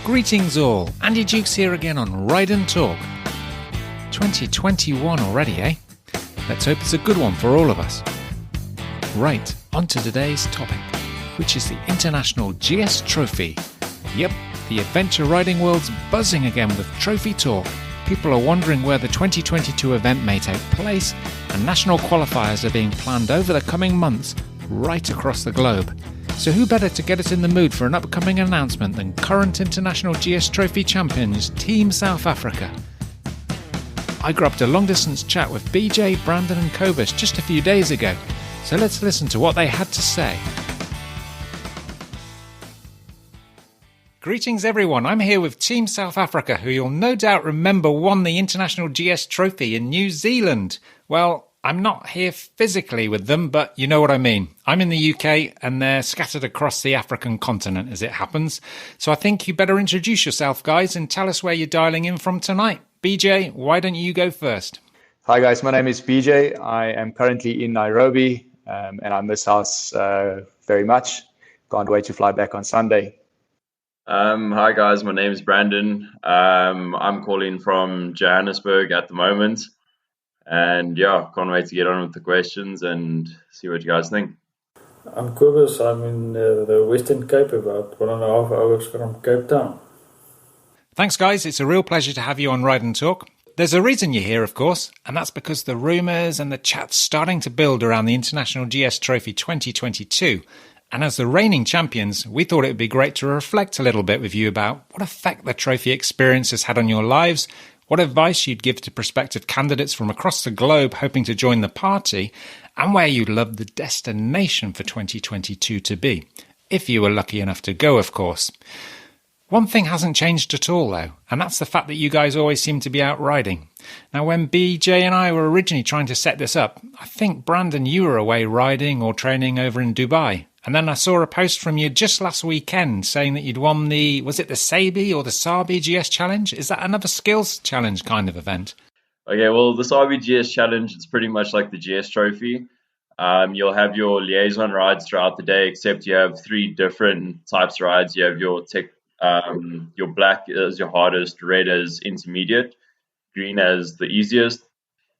Greetings all, Andy Dukes here again on Ride and Talk. 2021 already, eh? Let's hope it's a good one for all of us. Right, on to today's topic, which is the International GS Trophy. Yep, the adventure riding world's buzzing again with trophy talk. People are wondering where the 2022 event may take place, and national qualifiers are being planned over the coming months right across the globe. So who better to get us in the mood for an upcoming announcement than current International GS Trophy champions Team South Africa? I grabbed a long-distance chat with BJ, Brandon and Cobus just a few days ago, so let's listen to what they had to say. Greetings everyone, I'm here with Team South Africa, who you'll no doubt remember won the International GS Trophy in New Zealand. Well, I'm not here physically with them, but you know what I mean. I'm in the UK and they're scattered across the African continent as it happens. So I think you better introduce yourself, guys, and tell us where you're dialing in from tonight. BJ, why don't you go first? Hi guys, my name is BJ. I am currently in Nairobi and I miss us very much. Can't wait to fly back on Sunday. Hi guys, my name is Brandon. I'm calling from Johannesburg at the moment. And yeah, can't wait to get on with the questions and see what you guys think. I'm Cobus. I'm in the Western Cape, about 1.5 hours from Cape Town. Thanks, guys. It's a real pleasure to have you on Ride and Talk. There's a reason you're here, of course, and that's because the rumours and the chat's starting to build around the International GS Trophy 2022. And as the reigning champions, we thought it would be great to reflect a little bit with you about what effect the trophy experience has had on your lives, what advice you'd give to prospective candidates from across the globe hoping to join the party, and where you'd love the destination for 2022 to be, if you were lucky enough to go, of course. One thing hasn't changed at all, though, and that's the fact that you guys always seem to be out riding. Now, when BJ and I were originally trying to set this up, I think, Brandon, you were away riding or training over in Dubai. And then I saw a post from you just last weekend saying that you'd won was it the Sabi or the Sabi GS Challenge? Is that another skills challenge kind of event? Okay, well, the Sabi GS Challenge, it's pretty much like the GS Trophy. You'll have your liaison rides throughout the day, except you have 3 different types of rides. You have your black as your hardest, red as intermediate, green as the easiest.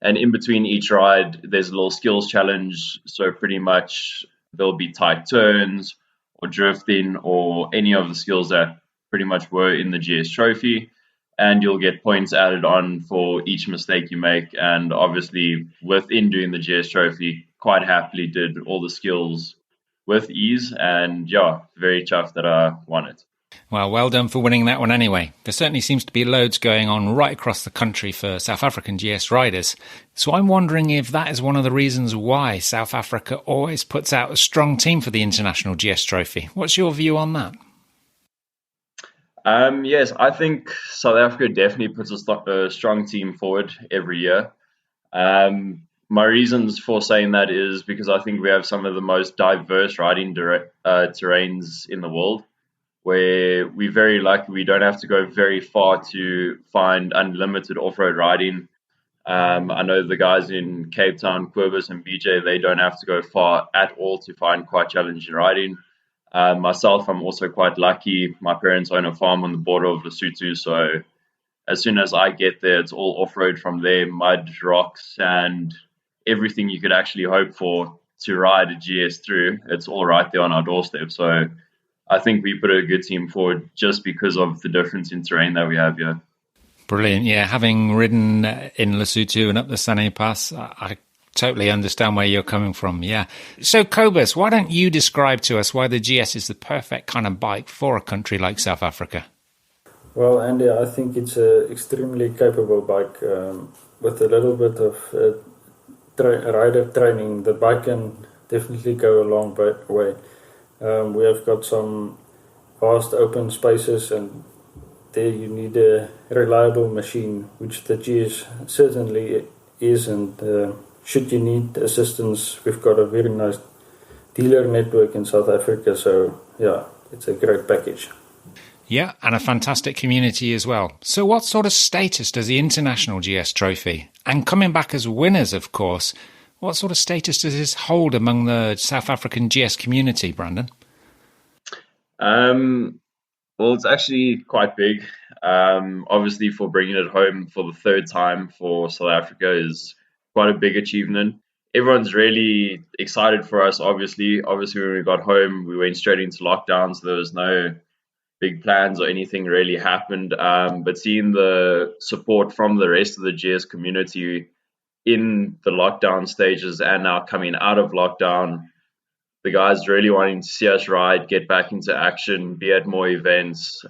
And in between each ride, there's a little skills challenge. So pretty much there'll be tight turns or drifting or any of the skills that pretty much were in the GS Trophy. And you'll get points added on for each mistake you make. And obviously, within doing the GS Trophy, quite happily did all the skills with ease. And yeah, very chuffed that I won it. Well done for winning that one anyway. There certainly seems to be loads going on right across the country for South African GS riders. So I'm wondering if that is one of the reasons why South Africa always puts out a strong team for the International GS Trophy. What's your view on that? Yes, I think South Africa definitely puts a strong team forward every year. My reasons for saying that is because I think we have some of the most diverse riding terrains in the world, where we're very lucky we don't have to go very far to find unlimited off-road riding. I know the guys in Cape Town, Cobus and BJ, they don't have to go far at all to find quite challenging riding. Myself, I'm also quite lucky. My parents own a farm on the border of Lesotho, so as soon as I get there, it's all off-road from there, mud, rocks, and everything you could actually hope for to ride a GS through. It's all right there on our doorstep, so I think we put a good team forward just because of the difference in terrain that we have here. Brilliant. Yeah, having ridden in Lesotho and up the Sane Pass, I totally understand where you're coming from. Yeah. So, Cobus, why don't you describe to us why the GS is the perfect kind of bike for a country like South Africa? Well, Andy, I think it's an extremely capable bike. With a little bit of rider training, the bike can definitely go a long way. We have got some vast open spaces, and there you need a reliable machine, which the GS certainly is. And should you need assistance, we've got a very nice dealer network in South Africa. So yeah, it's a great package. Yeah, and a fantastic community as well. So what sort of status does the International GS Trophy, and coming back as winners, of course, what sort of status does this hold among the South African GS community, Brandon? Well, it's actually quite big. Obviously, for bringing it home for the third time for South Africa is quite a big achievement. Everyone's really excited for us. Obviously, when we got home, we went straight into lockdown, so there was no big plans or anything really happened. But seeing the support from the rest of the GS community in the lockdown stages and now coming out of lockdown, the guys really wanting to see us ride, get back into action, be at more events.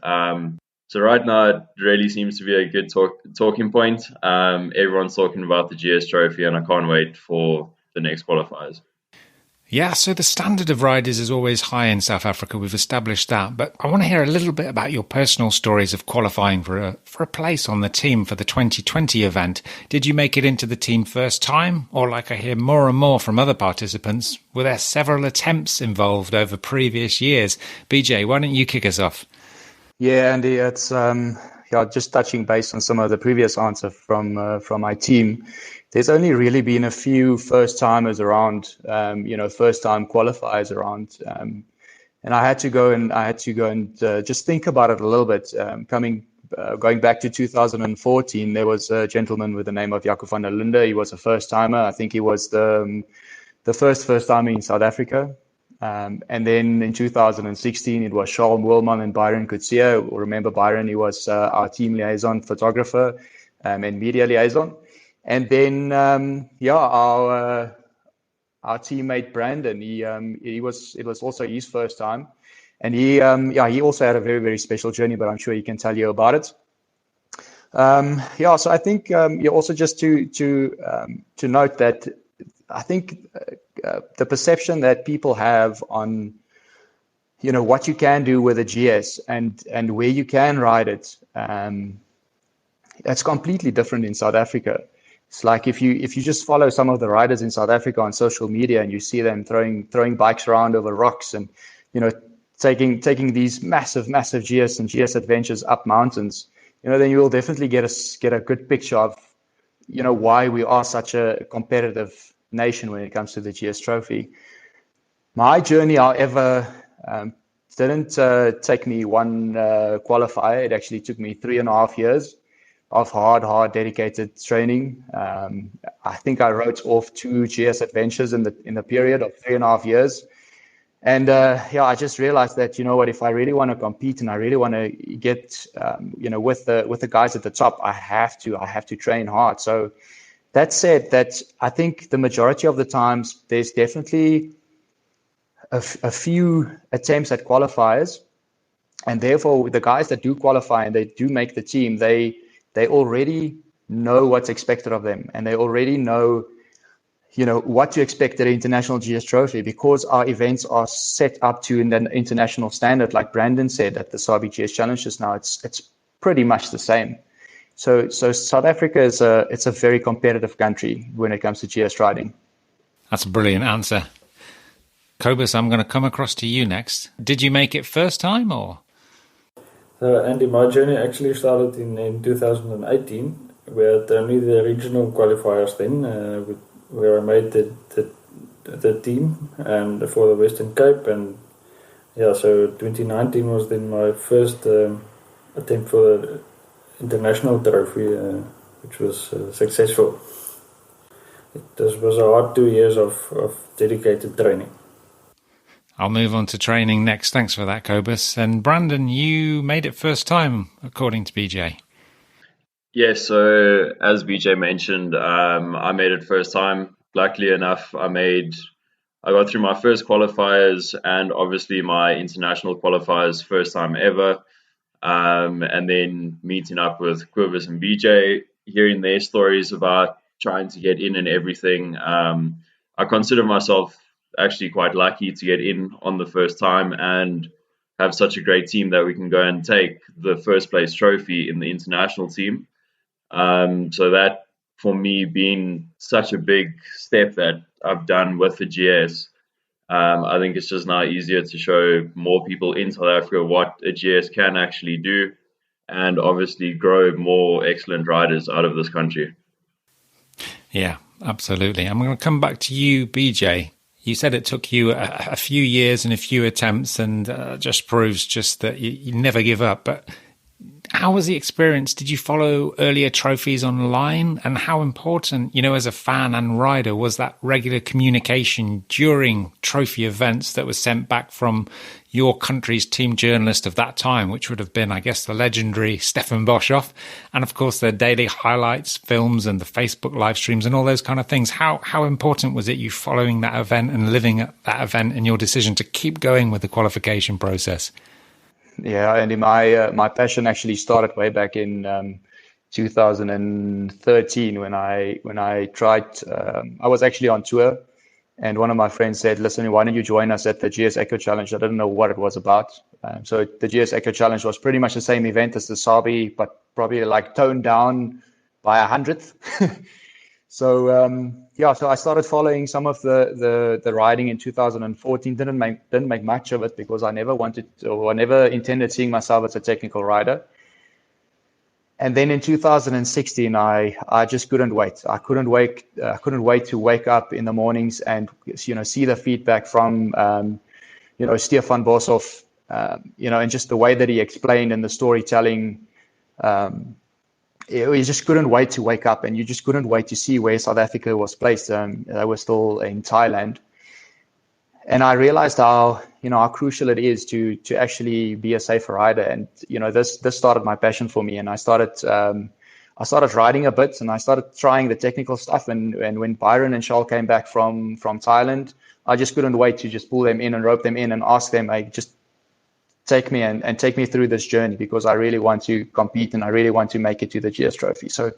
So right now it really seems to be a good talking point. Everyone's talking about the GS Trophy, and I can't wait for the next qualifiers. Yeah, so the standard of riders is always high in South Africa. We've established that. But I want to hear a little bit about your personal stories of qualifying for a place on the team for the 2020 event. Did you make it into the team first time? Or, like I hear more and more from other participants, were there several attempts involved over previous years? BJ, why don't you kick us off? Yeah, Andy, it's just touching base on some of the previous answer from my team. There's only really been a few first timers around, first time qualifiers around, and I had to go and just think about it a little bit. Going back to 2014, there was a gentleman with the name of Jaco van der Linde. He was a first timer. I think he was the first timer in South Africa. And then in 2016, it was Charles Moelman and Byron Kutsia. Remember Byron? He was our team liaison photographer and media liaison. And then, our teammate Brandon. It was also his first time, and he also had a very, very special journey. But I'm sure he can tell you about it. So I think also just to note that I think the perception that people have on what you can do with a GS and where you can ride it, that's completely different in South Africa. It's like if you just follow some of the riders in South Africa on social media and you see them throwing bikes around over rocks and taking these massive GS and GS adventures up mountains, then you will definitely get a good picture of why we are such a competitive nation when it comes to the GS Trophy. My journey, however, didn't take me one qualifier. It actually took me 3.5 years of hard, dedicated training. I think I wrote off 2 GS adventures in the period of 3.5 years. And I just realized that, if I really want to compete and I really want to get, with the guys at the top, I have to train hard. So that said, that I think the majority of the times there's definitely a few attempts at qualifiers, and therefore the guys that do qualify and they do make the team, they already know what's expected of them, and they already know, what to expect at an international GS Trophy, because our events are set up to an international standard. Like Brandon said, at the Sabi GS Challenges now, it's pretty much the same. So South Africa is a very competitive country when it comes to GS riding. That's a brilliant answer. Cobus, I'm going to come across to you next. Did you make it first time or? Andy, my journey actually started in 2018. We had only the regional qualifiers then, where I made the team and for the Western Cape, and so 2019 was then my first attempt for the international trophy, which was successful. This was a hard 2 years of dedicated training. I'll move on to training next. Thanks for that, Cobus. And Brandon, you made it first time, according to BJ. Yeah, so as BJ mentioned, I made it first time. Luckily enough, I got through my first qualifiers and obviously my international qualifiers first time ever. And then meeting up with Cobus and BJ, hearing their stories about trying to get in and everything. I consider myself actually quite lucky to get in on the first time and have such a great team that we can go and take the first place trophy in the international team. So that, for me, being such a big step that I've done with the GS, I think it's just now easier to show more people in South Africa what a GS can actually do, and obviously grow more excellent riders out of this country. Yeah, absolutely. I'm going to come back to you, BJ. You said it took you a few years and a few attempts, and just proves just that you never give up. But how was the experience? Did you follow earlier trophies online? And how important, as a fan and rider, was that regular communication during trophy events that was sent back from your country's team journalist of that time, which would have been, I guess, the legendary Stefan Boshoff, and of course the daily highlights, films, and the Facebook live streams and all those kind of things. How important was it you following that event and living at that event and your decision to keep going with the qualification process? Yeah, Andy, my passion actually started way back in 2013 when I tried. I was actually on tour, and one of my friends said, "Listen, why don't you join us at the GS Echo Challenge?" I didn't know what it was about. So the GS Echo Challenge was pretty much the same event as the Sabi, but probably like toned down by 100th. So so I started following some of the riding in 2014. Didn't make much of it because I never intended seeing myself as a technical rider. And then in 2016, I just couldn't wait. I couldn't wait to wake up in the mornings and see the feedback from Stefan Boshoff, and just the way that he explained and the storytelling. You just couldn't wait to wake up, and you just couldn't wait to see where South Africa was placed. They were still in Thailand, and I realized how crucial it is to actually be a safer rider. And this started my passion for me, and I started riding a bit, and I started trying the technical stuff. And when Byron and Charles came back from Thailand, I just couldn't wait to just pull them in and rope them in and ask them, "Hey, just take me and take me through this journey, because I really want to compete and I really want to make it to the GS Trophy." So,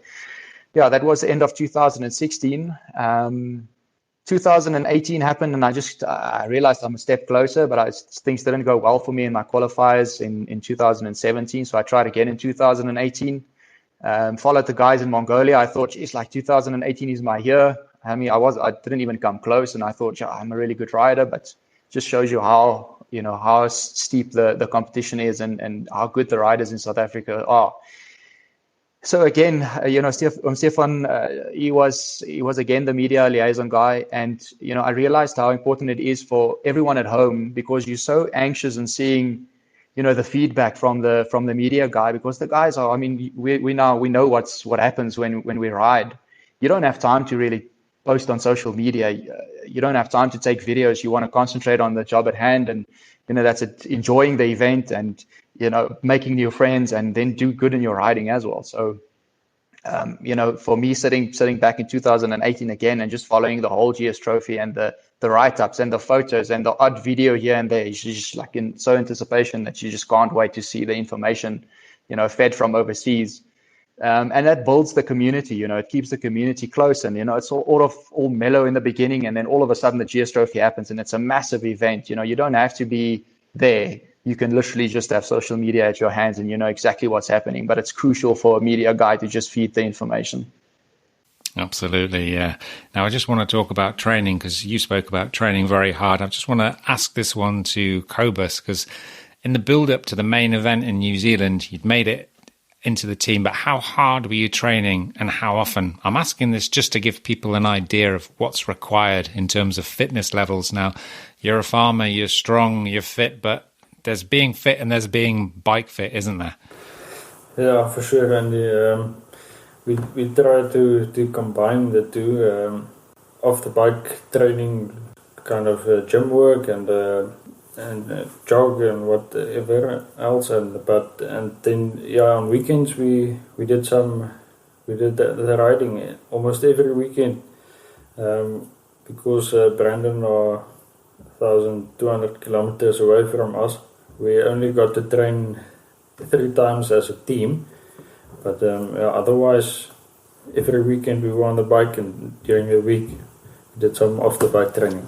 yeah, that was the end of 2016. 2018 happened, and I realized I'm a step closer, but things didn't go well for me in my qualifiers in 2017. So I tried again in 2018. Followed the guys in Mongolia. I thought, geez, like 2018 is my year. I mean, I didn't even come close, and I thought, yeah, I'm a really good rider, but just shows you how steep the competition is and how good the riders in South Africa are. So again, Stefan, he was again the media liaison guy, and I realized how important it is for everyone at home, because you're so anxious in seeing the feedback from the media guy, because the guys are, I mean, we know what happens when we ride. You don't have time to really post on social media. You don't have time to take videos. You want to concentrate on the job at hand, and that's enjoying the event and making new friends, and then do good in your riding as well. So for me, sitting back in 2018 again and just following the whole GS Trophy and the write-ups and the photos and the odd video here and there, you're just like in so anticipation that you just can't wait to see the information fed from overseas. And that builds the community, it keeps the community close, and it's all mellow in the beginning, and then all of a sudden the GS Trophy happens, and it's a massive event. You don't have to be there. You can literally just have social media at your hands, and you know exactly what's happening. But it's crucial for a media guy to just feed the information. Absolutely, yeah. Now I just want to talk about training, because you spoke about training very hard. I just want to ask this one to Cobus, because in the build-up to the main event in New Zealand, you'd made it into the team, but how hard were you training and how often? I'm asking this just to give people an idea of what's required in terms of fitness levels. Now, you're a farmer, you're strong, you're fit, but there's being fit and there's being bike fit, isn't there? Yeah, for sure. And we try to combine the two, off the bike training, kind of gym work and jog and whatever else, and then on weekends we did the riding almost every weekend, because Brandon are 1,200 kilometers away from us. We only got to train 3 times as a team, but otherwise every weekend we were on the bike, and during the week we did some off the bike training.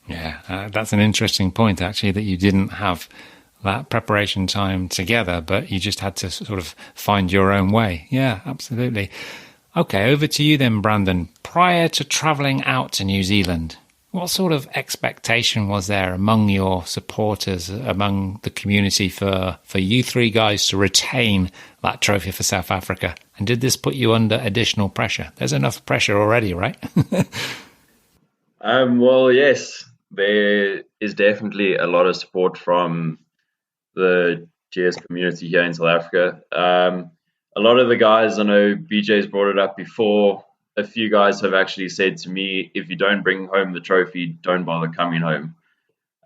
Yeah, that's an interesting point, actually, that you didn't have that preparation time together, but you just had to sort of find your own way. Yeah, absolutely. Okay, over to you then, Brandon. Prior to travelling out to New Zealand, what sort of expectation was there among your supporters, among the community, for you 3 guys to retain that trophy for South Africa? And did this put you under additional pressure? There's enough pressure already, right? Well, yes, there is definitely a lot of support from the GS community here in South Africa. A lot of the guys, I know BJ's brought it up before, a few guys have actually said to me, if you don't bring home the trophy, don't bother coming home.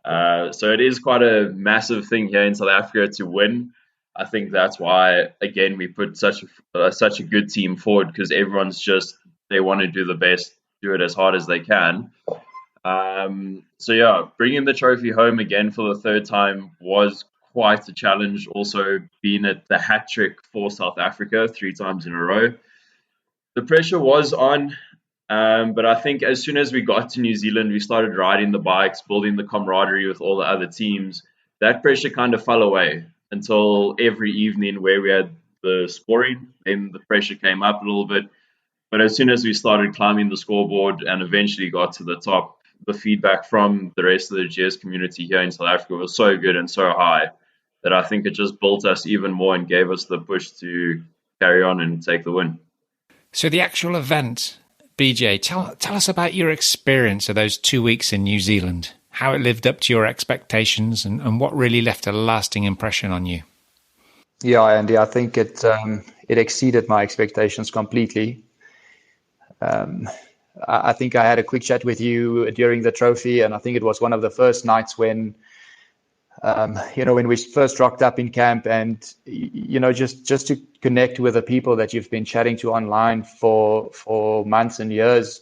So it is quite a massive thing here in South Africa to win. I think that's why, again, we put such a good team forward, because everyone's just, they want to do the best, do it as hard as they can. So yeah, bringing the trophy home again for the third time was quite a challenge. Also, being at the hat trick for South Africa 3 times in a row, the pressure was on. But I think as soon as we got to New Zealand, we started riding the bikes, building the camaraderie with all the other teams. That pressure kind of fell away until every evening where we had the scoring. Then the pressure came up a little bit. But as soon as we started climbing the scoreboard and eventually got to the top, the feedback from the rest of the GS community here in South Africa was so good and so high that I think it just built us even more and gave us the push to carry on and take the win. So the actual event, BJ, tell us about your experience of those 2 weeks in New Zealand, how it lived up to your expectations and what really left a lasting impression on you. Yeah, Andy, I think it exceeded my expectations completely. I think I had a quick chat with you during the trophy, and I think it was one of the first nights when, when we first rocked up in camp, and just to connect with the people that you've been chatting to online for months and years.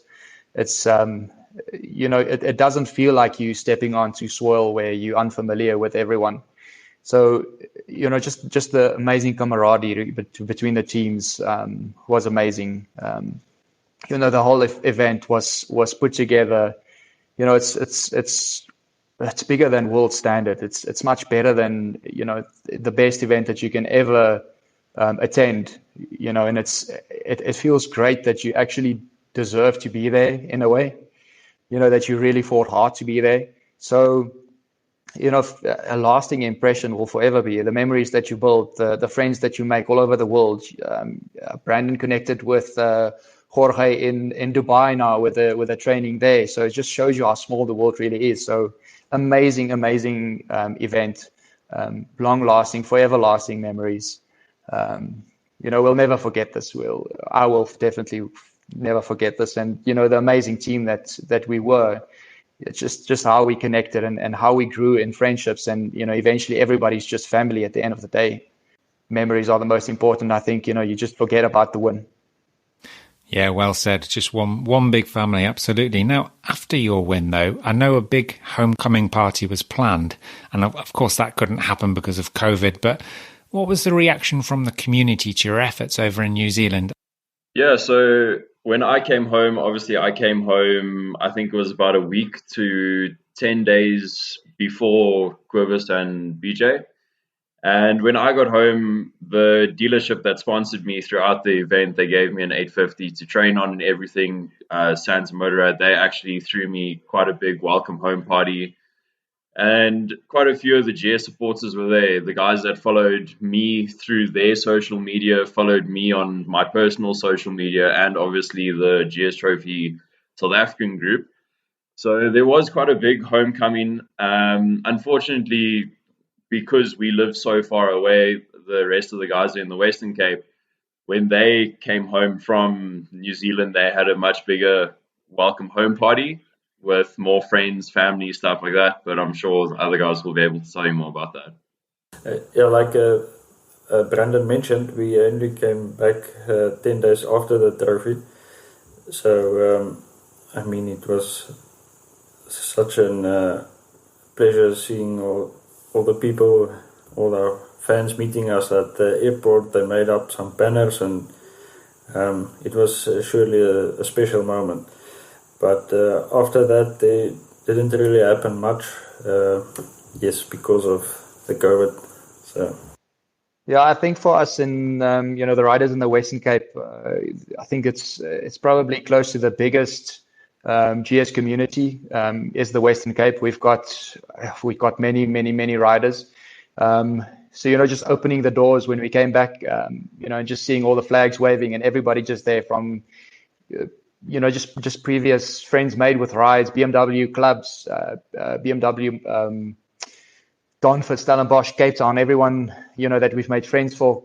It's it doesn't feel like you stepping onto soil where you're unfamiliar with everyone. So just the amazing camaraderie between the teams was amazing. The whole event was put together. It's bigger than world standard. It's much better than the best event that you can ever attend. And it feels great that you actually deserve to be there in a way. That you really fought hard to be there. So a lasting impression will forever be the memories that you build, the friends that you make all over the world. Brandon connected with Jorge in Dubai now with a training there. So it just shows you how small the world really is. So amazing event, long-lasting, forever-lasting memories. We'll never forget this. I will definitely never forget this. And the amazing team that we were. It's just how we connected and how we grew in friendships, and eventually everybody's just family at the end of the day. Memories are the most important. I think you just forget about the win. Yeah, well said. Just one big family, absolutely. Now, after your win, though, I know a big homecoming party was planned, and of course that couldn't happen because of COVID. But what was the reaction from the community to your efforts over in New Zealand? Yeah, so when I came home, obviously I came home, I think it was about a week to 10 days before Cobus and BJ. And when I got home, the dealership that sponsored me throughout the event, they gave me an 850 to train on and everything. Santa Motorrad, they actually threw me quite a big welcome home party. And quite a few of the GS supporters were there. The guys that followed me through their social media followed me on my personal social media, and obviously the GS Trophy South African group. So there was quite a big homecoming. Unfortunately, because we live so far away, the rest of the guys are in the Western Cape. When they came home from New Zealand, they had a much bigger welcome home party with more friends, family, stuff like that. But I'm sure the other guys will be able to tell you more about that. Like Brandon mentioned, we only came back 10 days after the trophy. So, it was such a pleasure seeing all the people, all our fans meeting us at the airport. They made up some banners, and it was surely a special moment. But after that, they didn't really happen much. Yes, because of the COVID. So. Yeah, I think for us in the riders in the Western Cape, I think it's probably close to the biggest GS community is the Western Cape. We've got many riders. So just opening the doors when we came back, and just seeing all the flags waving and everybody just there from just previous friends made with rides, BMW clubs, BMW, Donford, Stellenbosch, Cape Town, everyone, that we've made friends for,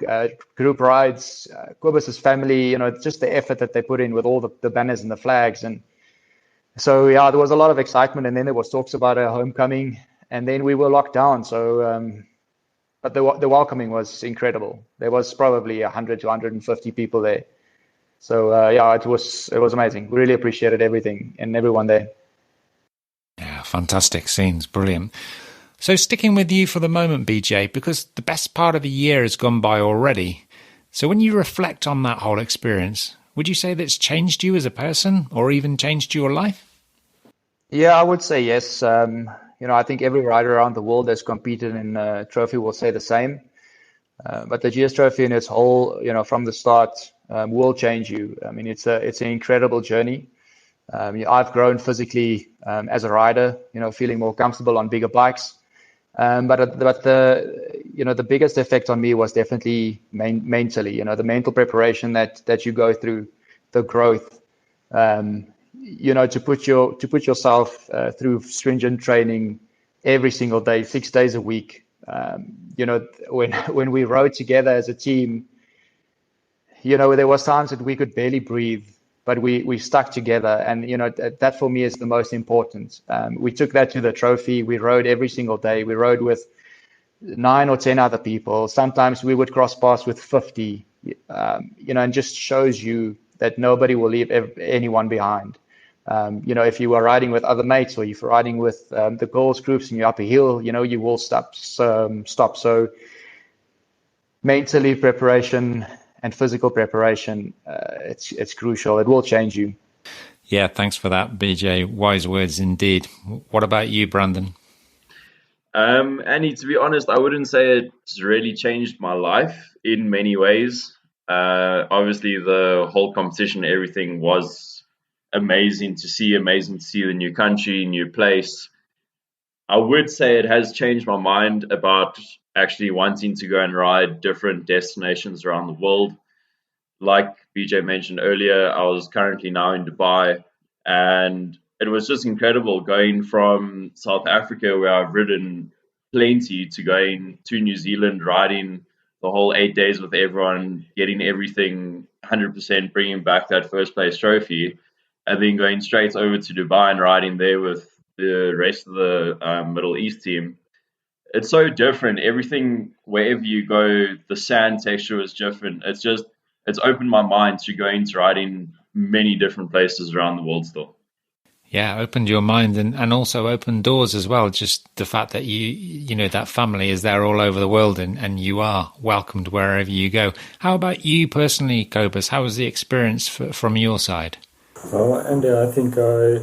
group rides, Cobus's family, just the effort that they put in with all the banners and the flags. And so, yeah, there was a lot of excitement. And then there was talks about a homecoming, and then we were locked down. So, but the welcoming was incredible. There was probably 100 to 150 people there. So yeah, it was amazing. We really appreciated everything and everyone there. Yeah, fantastic scenes, brilliant. So sticking with you for the moment, BJ, because the best part of the year has gone by already. So when you reflect on that whole experience, would you say that's changed you as a person or even changed your life? Yeah, I would say yes. I think every rider around the world that's competed in a trophy will say the same. But the GS Trophy in its whole, from the start, will change you. I mean, it's an incredible journey. I've grown physically as a rider, feeling more comfortable on bigger bikes. But the biggest effect on me was definitely mentally. The mental preparation that you go through, the growth. To put yourself through stringent training every single day, 6 days a week. When we rode together as a team, there was times that we could barely breathe, but we stuck together, and that for me is the most important. We took that to the trophy. We rode every single day. We rode with 9 or 10 other people. Sometimes we would cross paths with 50. And just shows you that nobody will leave anyone behind. If you are riding with other mates, or if you're riding with the girls groups and you're up a hill, you will stop. So mentally preparation and physical preparation, it's crucial. It will change you. Yeah, thanks for that, BJ. Wise words indeed. What about you, Brandon? Annie, to be honest, I wouldn't say it's really changed my life in many ways. Obviously, the whole competition, everything was amazing to see the new country, new place. I would say it has changed my mind about actually wanting to go and ride different destinations around the world. Like BJ mentioned earlier, I was currently now in Dubai, and it was just incredible going from South Africa, where I've ridden plenty, to going to New Zealand, riding the whole 8 days with everyone, getting everything 100%, bringing back that first place trophy, and then going straight over to Dubai and riding there with the rest of the Middle East team. It's so different. Everything, wherever you go, the sand texture is different. It's opened my mind to going to riding many different places around the world still. Yeah, opened your mind and also opened doors as well. Just the fact that that family is there all over the world and you are welcomed wherever you go. How about you personally, Cobus? How was the experience from your side? Well, Andy, I think I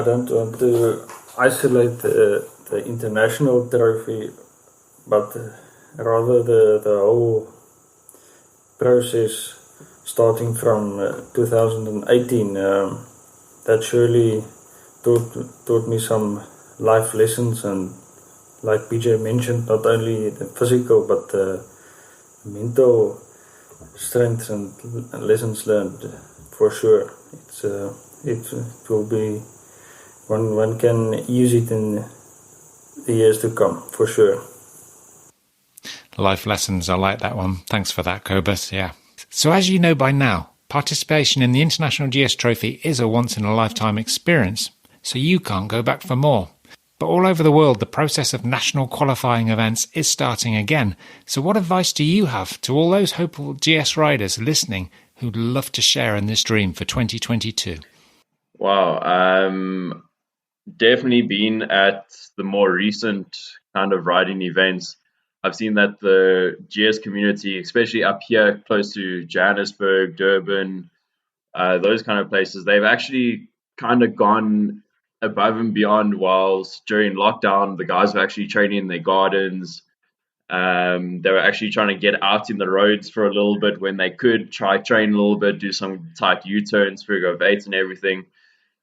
don't want to isolate the international trophy, but rather the whole process starting from 2018. That surely taught me some life lessons, and like BJ mentioned, not only the physical but the mental strengths and lessons learned. For sure, it will be one can use it in the years to come, for sure. Life lessons, I like that one. Thanks for that, Cobus. Yeah. So as you know by now, participation in the International GS Trophy is a once-in-a-lifetime experience, so you can't go back for more. But all over the world, the process of national qualifying events is starting again. So what advice do you have to all those hopeful GS riders listening who'd love to share in this dream for 2022? Wow. Definitely been at the more recent kind of riding events. I've seen that the GS community, especially up here close to Johannesburg, Durban, those kind of places, they've actually kind of gone above and beyond. Whilst during lockdown, the guys were actually training in their gardens. They were actually trying to get out in the roads for a little bit when they could, try train a little bit, do some tight U-turns, figure of eights and everything.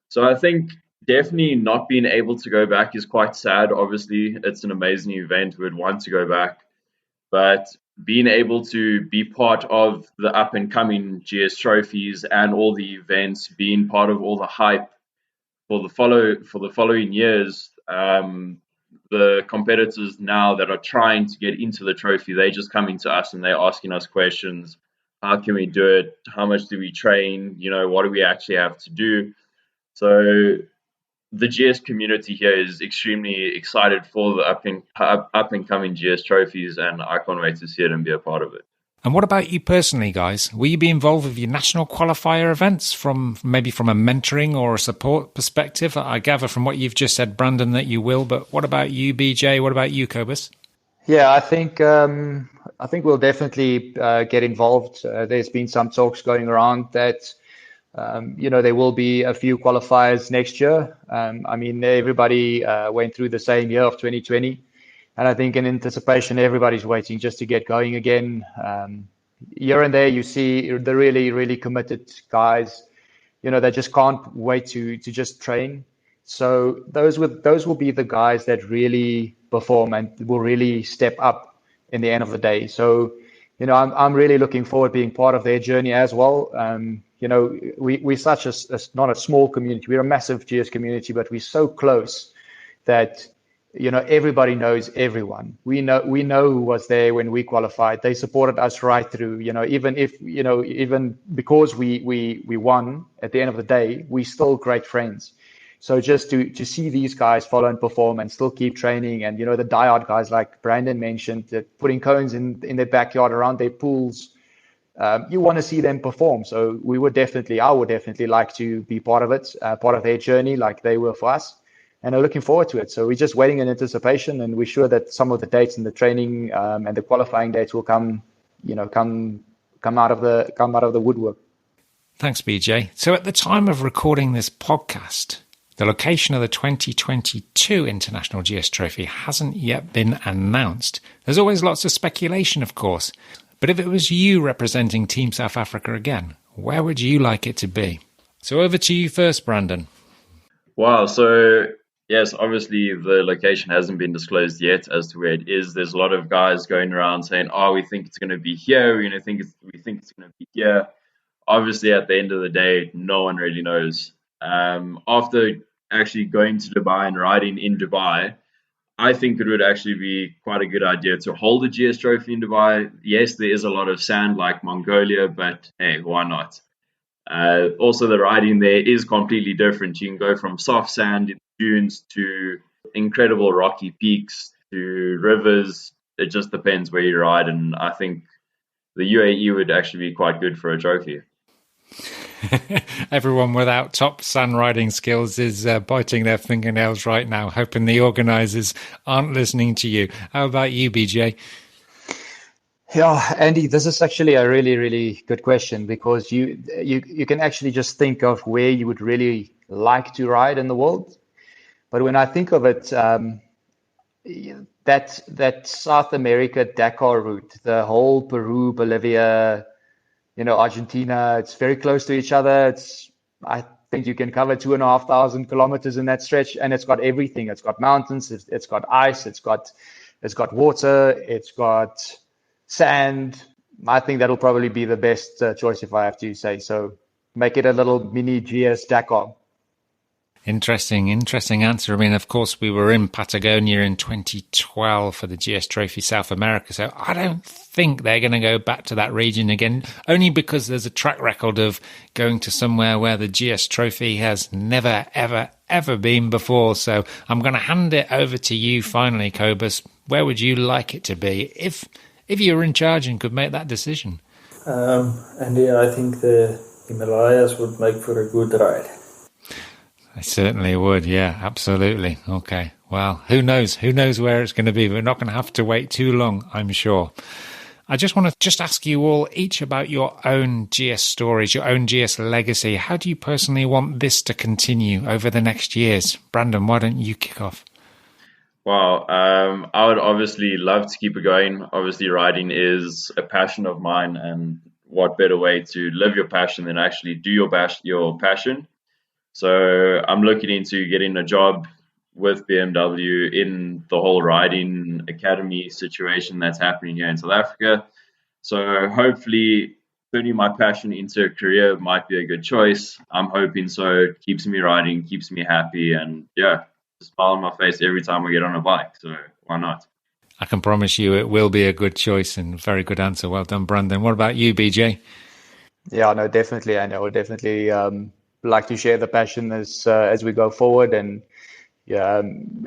So I think definitely not being able to go back is quite sad. Obviously, it's an amazing event. We'd want to go back. But being able to be part of the up and coming GS trophies and all the events, being part of all the hype for the following years. The competitors now that are trying to get into the trophy, they just coming to us and they're asking us questions. How can we do it? How much do we train? What do we actually have to do? So the GS community here is extremely excited for the up and coming GS trophies, and I can't wait to see it and be a part of it. And what about you personally, guys? Will you be involved with your national qualifier events maybe from a mentoring or a support perspective? I gather from what you've just said, Brandon, that you will. But what about you, BJ? What about you, Cobus? Yeah, I think we'll definitely get involved. There's been some talks going around that there will be a few qualifiers next year. Everybody went through the same year of 2020. And I think in anticipation, everybody's waiting just to get going again. Here and there, you see the really, really committed guys, that just can't wait to just train. So those will be the guys that really perform and will really step up in the end of the day. So, I'm really looking forward to being part of their journey as well. We're such not a small community. We're a massive GS community, but we're so close that everybody knows everyone. We know who was there when we qualified. They supported us right through. Even because we won at the end of the day, we still great friends. So just to see these guys follow and perform and still keep training, and the diehard guys like Brandon mentioned, that putting cones in their backyard around their pools, you want to see them perform. So I would definitely like to be part of it, part of their journey, like they were for us. And are looking forward to it. So we're just waiting in anticipation, and we're sure that some of the dates and the training and the qualifying dates will come out of the woodwork. Thanks, BJ. So at the time of recording this podcast, the location of the 2022 International GS Trophy hasn't yet been announced. There's always lots of speculation, of course. But if it was you representing Team South Africa again, where would you like it to be? So over to you first, Brandon. Wow. So yes, obviously the location hasn't been disclosed yet as to where it is. There's a lot of guys going around saying, "Oh, we think it's going to be here. We think it's going to be here." Obviously, at the end of the day, no one really knows. After actually going to Dubai and riding in Dubai, I think it would actually be quite a good idea to hold a GS trophy in Dubai. Yes, there is a lot of sand like Mongolia, but hey, why not? Also, the riding there is completely different. You can go from soft sand in dunes to incredible rocky peaks to rivers. It just depends where you ride, and I think the UAE would actually be quite good for a trophy. Everyone without top sand riding skills is biting their fingernails right now, hoping the organisers aren't listening to you. How about you, BJ? Yeah, Andy, this is actually a really, really good question, because you can actually just think of where you would really like to ride in the world. But when I think of it, that South America Dakar route, the whole Peru, Bolivia, Argentina, it's very close to each other. I think you can cover 2,500 kilometers in that stretch, and it's got everything. It's got mountains, it's got ice, it's got water, it's got sand. I think that'll probably be the best choice, if I have to say so. Make it a little mini GS Dakar. Interesting answer. I mean, of course, we were in Patagonia in 2012 for the GS Trophy South America, so I don't think they're going to go back to that region again, only because there's a track record of going to somewhere where the GS Trophy has never, ever, ever been before. So I'm going to hand it over to you finally, Cobus. Where would you like it to be if you were in charge and could make that decision? Andy, I think the Himalayas would make for a good ride. I certainly would. Yeah, absolutely. Okay. Well, who knows? Who knows where it's going to be? We're not going to have to wait too long, I'm sure. I just want to ask you all each about your own GS stories, your own GS legacy. How do you personally want this to continue over the next years? Brandon, why don't you kick off? Wow. I would obviously love to keep it going. Obviously, riding is a passion of mine, and what better way to live your passion than actually do your passion? So I'm looking into getting a job with BMW in the whole riding academy situation that's happening here in South Africa. So hopefully turning my passion into a career might be a good choice. I'm hoping so. It keeps me riding, keeps me happy, and yeah, a smile on my face every time I get on a bike. So why not? I can promise you it will be a good choice, and very good answer. Well done, Brandon. What about you, BJ? Yeah, no, definitely. And I would definitely like to share the passion as we go forward. And yeah,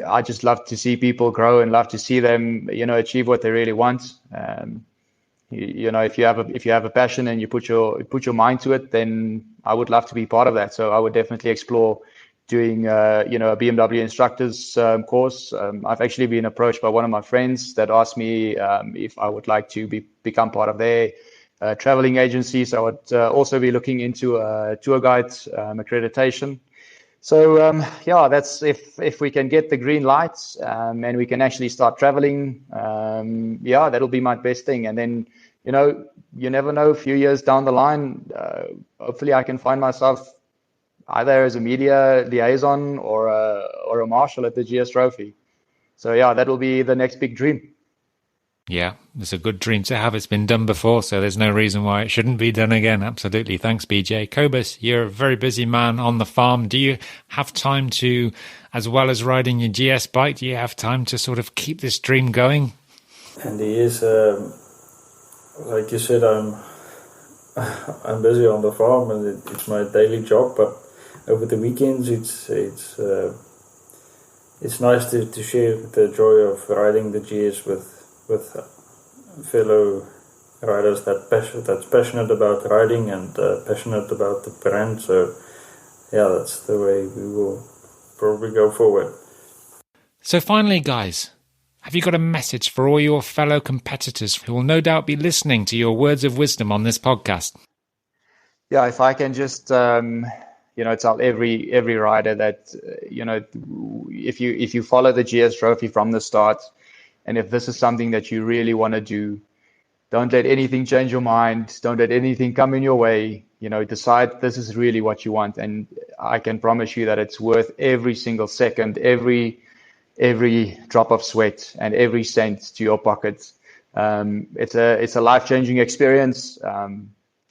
I just love to see people grow and love to see them, achieve what they really want. If you have a passion and you put your mind to it, then I would love to be part of that. So I would definitely explore doing a BMW instructor's course. I've actually been approached by one of my friends that asked me if I would like to become part of their traveling agency. So I would also be looking into tour guide accreditation. So that's if we can get the green lights and we can actually start traveling. That'll be my best thing. And then you never know, a few years down the line, hopefully I can find myself either as a media liaison or a marshal at the GS Trophy. So yeah, that'll be the next big dream. Yeah, it's a good dream to have. It's been done before, so there's no reason why it shouldn't be done again. Absolutely. Thanks, BJ. Cobus, you're a very busy man on the farm. Do you have time to, as well as riding your GS bike, do you have time to sort of keep this dream going? And he is, like you said, I'm busy on the farm and it's my daily job, but over the weekends it's nice to share the joy of riding the GS with fellow riders that's passionate about riding and passionate about the brand. So yeah, that's the way we will probably go forward. So finally, guys, have you got a message for all your fellow competitors who will no doubt be listening to your words of wisdom on this podcast? Yeah, if I can just tell every rider that if you follow the GS Trophy from the start, and if this is something that you really want to do, don't let anything change your mind. Don't let anything come in your way. Decide this is really what you want. And I can promise you that it's worth every single second, every drop of sweat and every cent to your pocket. It's a life-changing experience.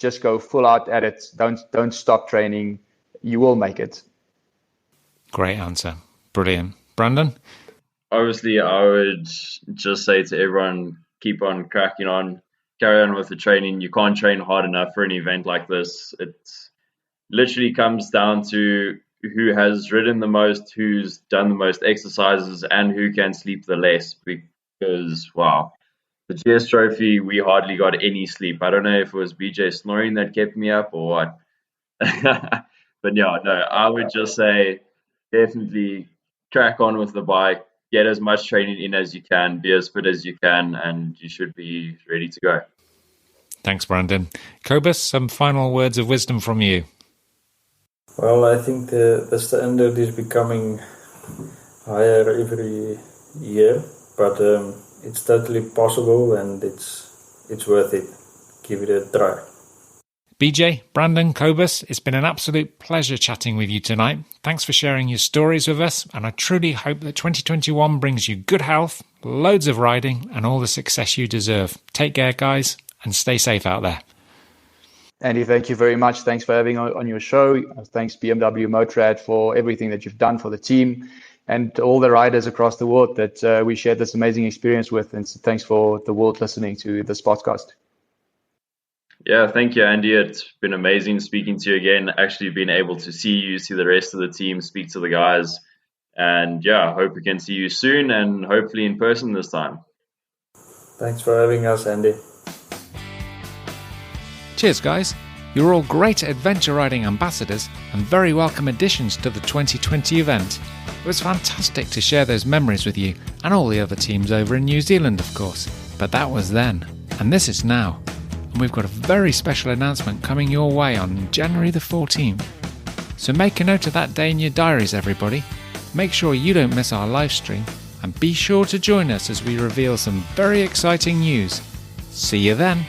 Just go full out at it. Don't stop training. You will make it. Great answer. Brilliant. Brandon? Obviously, I would just say to everyone, keep on cracking on, carry on with the training. You can't train hard enough for an event like this. It literally comes down to who has ridden the most, who's done the most exercises, and who can sleep the less. Because, wow, the GS Trophy, we hardly got any sleep. I don't know if it was BJ snoring that kept me up or what. But yeah, no, I would just say definitely crack on with the bike. Get as much training in as you can, be as fit as you can, and you should be ready to go. Thanks, Brandon. Cobus, some final words of wisdom from you. Well, I think the standard is becoming higher every year, but it's totally possible and it's worth it. Give it a try. BJ, Brandon, Cobus, it's been an absolute pleasure chatting with you tonight. Thanks for sharing your stories with us, and I truly hope that 2021 brings you good health, loads of riding, and all the success you deserve. Take care, guys, and stay safe out there. Andy, thank you very much. Thanks for having on your show. Thanks BMW Motorrad for everything that you've done for the team and all the riders across the world that we shared this amazing experience with. And so thanks for the world listening to this podcast. Yeah, thank you, Andy. It's been amazing speaking to you again, actually being able to see you, see the rest of the team, speak to the guys. And yeah, I hope we can see you soon and hopefully in person this time. Thanks for having us, Andy. Cheers, guys. You're all great adventure riding ambassadors and very welcome additions to the 2020 event. It was fantastic to share those memories with you and all the other teams over in New Zealand, of course. But that was then, and this is now. And we've got a very special announcement coming your way on January the 14th. So make a note of that day in your diaries, everybody. Make sure you don't miss our live stream and be sure to join us as we reveal some very exciting news. See you then.